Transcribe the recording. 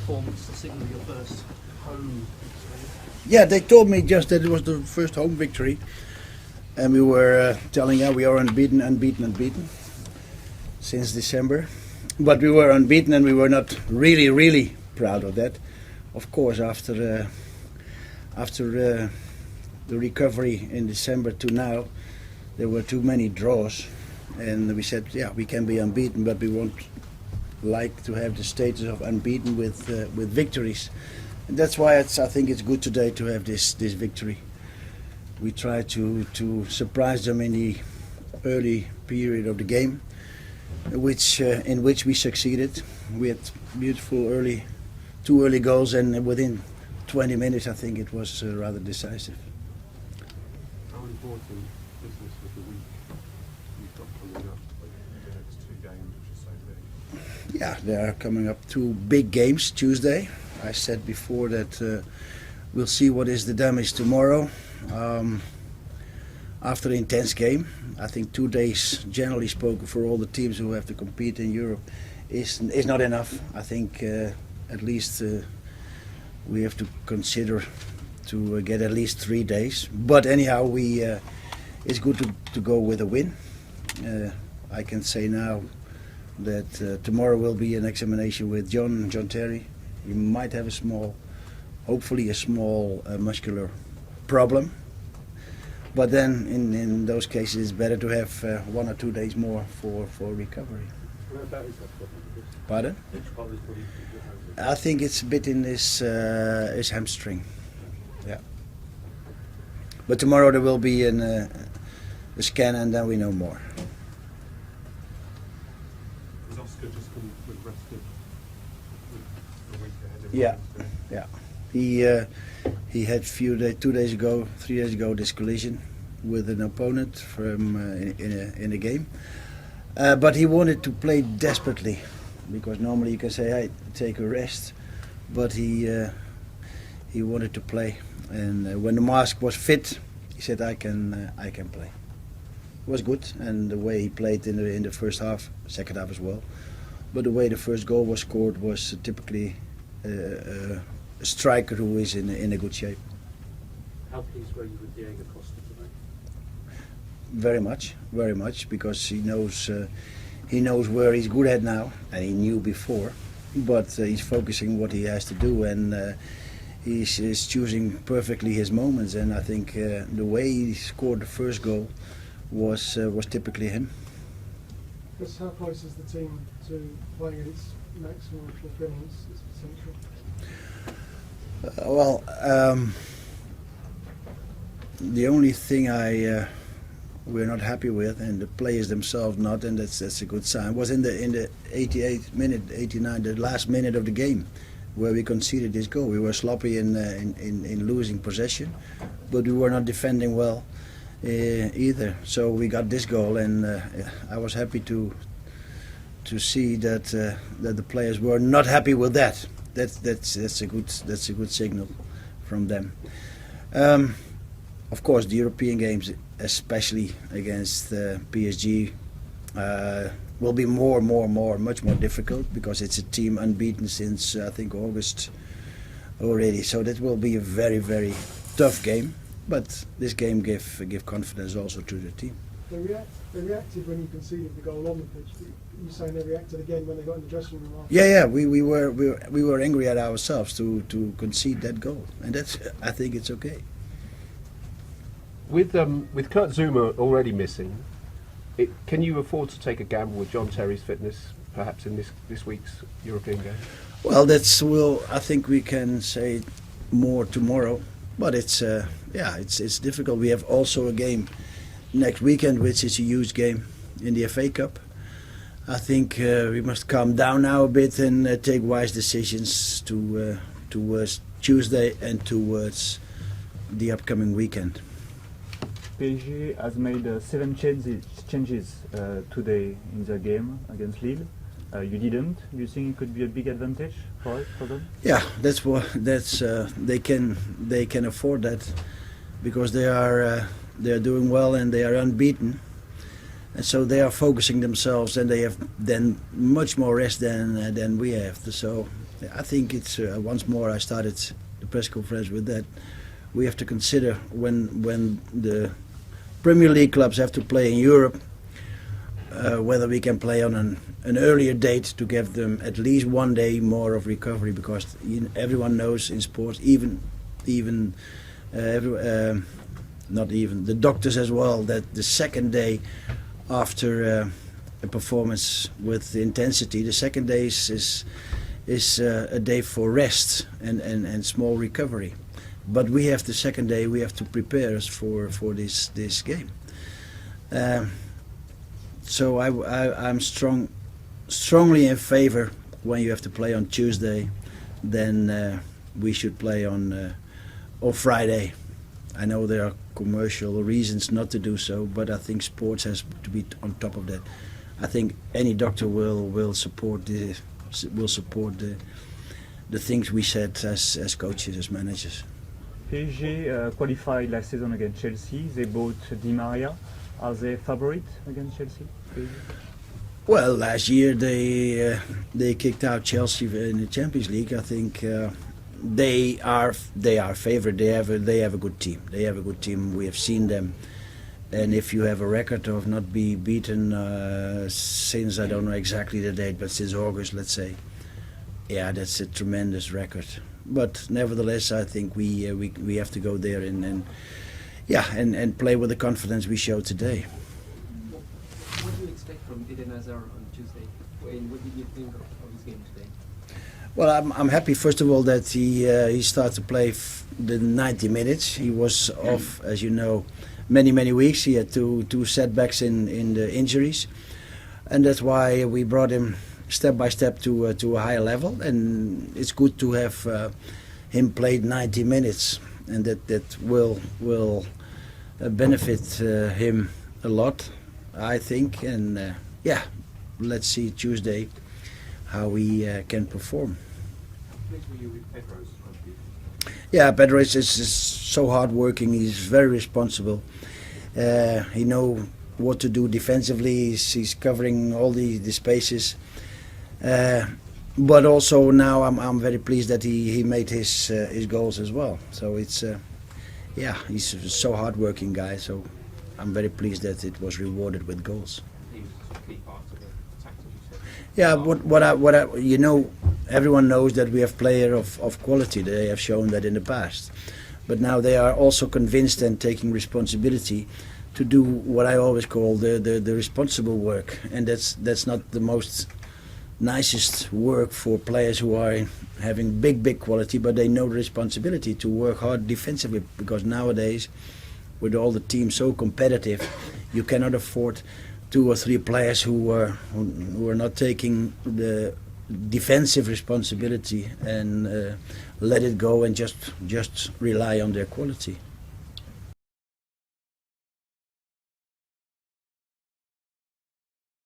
performance to signal your first home victory? Yeah, they told me just that it was the first home victory, and we were telling we are unbeaten since December. But we were unbeaten, and we were not really proud of that. Of course, after the recovery in December to now, there were too many draws, and we said, yeah, we can be unbeaten, but we won't like to have the status of unbeaten with victories. And that's why I think it's good today to have this victory. We try to surprise them in the early period of the game, in which we succeeded. We had beautiful two early goals, and within 20 minutes I think it was rather decisive. How important business with the week you've got coming up, the next 2 games, which are so big? Yeah, there are coming up 2 big games Tuesday. I said before that we'll see what is the damage tomorrow. After the intense game, I think 2 days, generally spoken, for all the teams who have to compete in Europe is not enough. I think at least we have to consider to get at least 3 days. But anyhow, it's good to go with a win. I can say now that tomorrow will be an examination with John Terry. He might have hopefully a small muscular problem. But then, in those cases, it's better to have 1 or 2 days more for recovery. Where about is that problem? Pardon? Which part is body? I think it's a bit in his hamstring. Yeah. But tomorrow there will be a scan, and then we know more. Is Oscar just with rested a week ahead of Yeah. Wednesday? Yeah. He had 3 days ago, this collision with an opponent from in a game. But he wanted to play desperately, because normally you can say, "Hey, take a rest," but he wanted to play. And when the mask was fit, he said, "I can play." It was good, and the way he played in the first half, second half as well. But the way the first goal was scored was typically a striker who is in a good shape. How pleased were you with Diego Costa today? Very much, because he knows where he's good at now, and he knew before. But he's focusing what he has to do, and he's choosing perfectly his moments. And I think the way he scored the first goal was typically him. Just how close is the team to playing at its maximum fulfillment, its potential? The only thing we're not happy with, and the players themselves not, and that's a good sign, was in the 88th minute, 89, the last minute of the game, where we conceded this goal. We were sloppy in losing possession, but we were not defending well either. So we got this goal, and I was happy to see that the players were not happy with that. That's a good signal from them. Of course, the European games, especially against PSG, will be much more difficult, because it's a team unbeaten since I think August already. So that will be a very tough game. But this game give confidence also to the team. They reacted when you conceded the goal on the pitch. You saying they reacted again when they got in the dressing room after? Yeah. We were angry at ourselves to concede that goal, and I think it's okay. With Kurt Zouma already missing, can you afford to take a gamble with John Terry's fitness, perhaps in this week's European game? Well, I think we can say more tomorrow, but it's difficult. We have also a game next weekend, which is a huge game in the FA Cup. I think we must calm down now a bit and take wise decisions towards Tuesday and towards the upcoming weekend. PSG has made 7 changes today in the game against Lille. You didn't. Do you think it could be a big advantage for them? Yeah, they can afford that, because they are doing well and they are unbeaten, and so they are focusing themselves, and they have then much more rest than we have. So I think it's once more. I started the press conference with that. We have to consider when the Premier League clubs have to play in Europe, whether we can play on an earlier date to give them at least 1 day more of recovery, because everyone knows in sports, not even the doctors as well, that the second day after a performance with intensity, the second day is a day for rest and small recovery. But we have the second day. We have to prepare us for this game. So I'm strongly in favor when you have to play on Tuesday, then we should play on Friday. I know there are commercial reasons not to do so, but I think sports has to be on top of that. I think any doctor will support the things we said as coaches, as managers. PSG qualified last season against Chelsea. They bought Di Maria. Are they favorite against Chelsea? PSG? Well, last year they kicked out Chelsea in the Champions League. I think they are favourite. They have a good team. They have a good team. We have seen them, and if you have a record of not be beaten since, I don't know exactly the date, but since August, let's say, yeah, that's a tremendous record. But nevertheless, I think we have to go there and play with the confidence we showed today. What do you expect from Eden Hazard on Tuesday? And what did you think of his game today? Well, I'm happy first of all that he started to play the 90 minutes. He was off, as you know, many weeks. He had two setbacks in the injuries, and that's why we brought him step by step to a higher level. And it's good to have him played 90 minutes, and that will benefit him a lot, I think. And yeah, let's see Tuesday how he can perform. Pleased were you with Pedro's contribution? Yeah, Pedro is so hard working. He's very responsible. He knows what to do defensively. He's covering all the spaces. But also now I'm very pleased that he made his goals as well. So it's yeah, he's a so hard working guy. So I'm very pleased that it was rewarded with goals. He was a key part of the tactic, you said. Yeah, what I you know, everyone knows that we have players of quality. They have shown that in the past, but now they are also convinced and taking responsibility to do what I always call the responsible work, and that's not the most nicest work for players who are having big quality, but they know the responsibility to work hard defensively, because nowadays with all the teams so competitive, you cannot afford 2 or 3 players who are not taking the defensive responsibility and let it go and just rely on their quality.